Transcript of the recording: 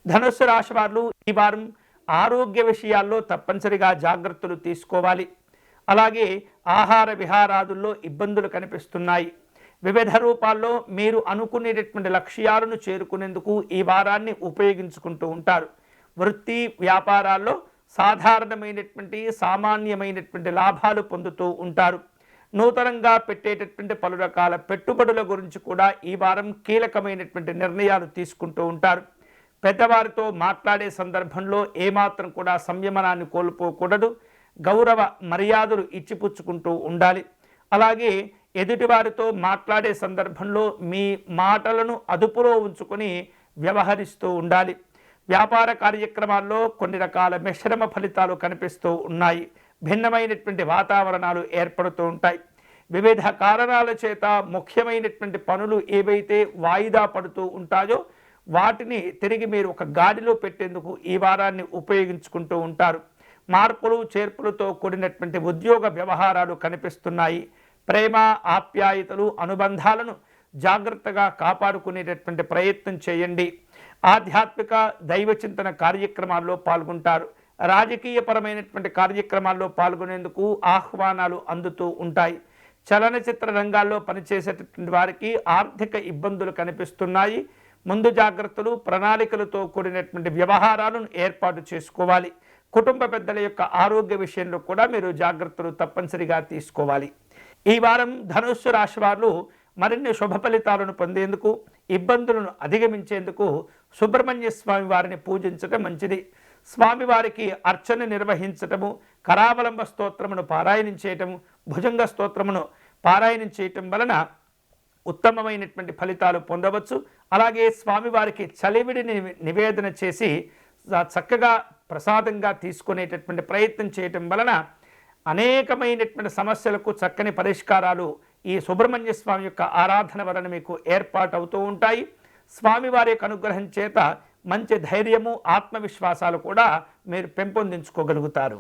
ధనుస్సు రాశి వారు ఈ వారం ఆరోగ్య విషయాల్లో తప్పనిసరిగా జాగ్రత్తలు తీసుకోవాలి. అలాగే ఆహార విహారాదుల్లో ఇబ్బందులు కనిపిస్తున్నాయి. వివిధ రూపాల్లో మీరు అనుకునేటటువంటి లక్ష్యాలను చేరుకునేందుకు ఈ వారాన్ని ఉపయోగించుకుంటూ ఉంటారు. వృత్తి వ్యాపారాల్లో సాధారణమైనటువంటి సామాన్యమైనటువంటి లాభాలు పొందుతూ ఉంటారు. నూతనంగా పెట్టేటటువంటి పలు రకాల పెట్టుబడుల గురించి కూడా ఈ వారం కీలకమైనటువంటి నిర్ణయాలు తీసుకుంటూ ఉంటారు. పెద్దవారితో మాట్లాడే సందర్భంలో ఏమాత్రం కూడా సంయమనాన్ని కోల్పోకూడదు. గౌరవ మర్యాదలు ఇచ్చిపుచ్చుకుంటూ ఉండాలి. అలాగే ఎదుటివారితో మాట్లాడే సందర్భంలో మీ మాటలను అదుపులో ఉంచుకొని వ్యవహరిస్తూ ఉండాలి. వ్యాపార కార్యక్రమాల్లో కొన్ని రకాల మిశ్రమ ఫలితాలు కనిపిస్తూ ఉన్నాయి. భిన్నమైనటువంటి వాతావరణాలు ఏర్పడుతూ ఉంటాయి. వివిధ కారణాల చేత ముఖ్యమైనటువంటి పనులు ఏవైతే వాయిదా పడుతూ ఉంటాయో వాటిని తిరిగి మీరు ఒక గాడిలో పెట్టేందుకు ఈ వారాన్ని ఉపయోగించుకుంటూ ఉంటారు. మార్పులు చేర్పులతో కూడినటువంటి ఉద్యోగ వ్యవహారాలు కనిపిస్తున్నాయి. ప్రేమ ఆప్యాయతలు అనుబంధాలను జాగ్రత్తగా కాపాడుకునేటటువంటి ప్రయత్నం చేయండి. ఆధ్యాత్మిక దైవ చింతన కార్యక్రమాల్లో పాల్గొంటారు. రాజకీయపరమైనటువంటి కార్యక్రమాల్లో పాల్గొనేందుకు ఆహ్వానాలు అందుతూ ఉంటాయి. చలనచిత్ర రంగాల్లో పనిచేసేటటువంటి వారికి ఆర్థిక ఇబ్బందులు కనిపిస్తున్నాయి. ముందు జాగ్రత్తలు ప్రణాళికలతో కూడినటువంటి వ్యవహారాలను ఏర్పాటు చేసుకోవాలి. కుటుంబ పెద్దల యొక్క ఆరోగ్య విషయంలో కూడా మీరు జాగ్రత్తలు తప్పనిసరిగా తీసుకోవాలి. ఈ వారం ధనుస్సు రాశి వారు మరిన్ని శుభ ఫలితాలను పొందేందుకు, ఇబ్బందులను అధిగమించేందుకు సుబ్రహ్మణ్య స్వామి వారిని పూజించటం మంచిది. స్వామివారికి అర్చన నిర్వహించటము, కరావలంబ స్తోత్రమును పారాయణం చేయటము, భుజంగ స్తోత్రమును పారాయణం చేయటం వలన ఉత్తమమైనటువంటి ఫలితాలు పొందవచ్చు. అలాగే స్వామివారికి చలివిడిని నివేదన చేసి చక్కగా ప్రసాదంగా తీసుకునేటటువంటి ప్రయత్నం చేయటం వలన అనేకమైనటువంటి సమస్యలకు చక్కని పరిష్కారాలు ఈ సుబ్రహ్మణ్య స్వామి యొక్క ఆరాధన వలన మీకు ఏర్పాటవుతూ ఉంటాయి. స్వామివారి యొక్క అనుగ్రహం చేత మంచి ధైర్యము ఆత్మవిశ్వాసాలు కూడా మీరు పెంపొందించుకోగలుగుతారు.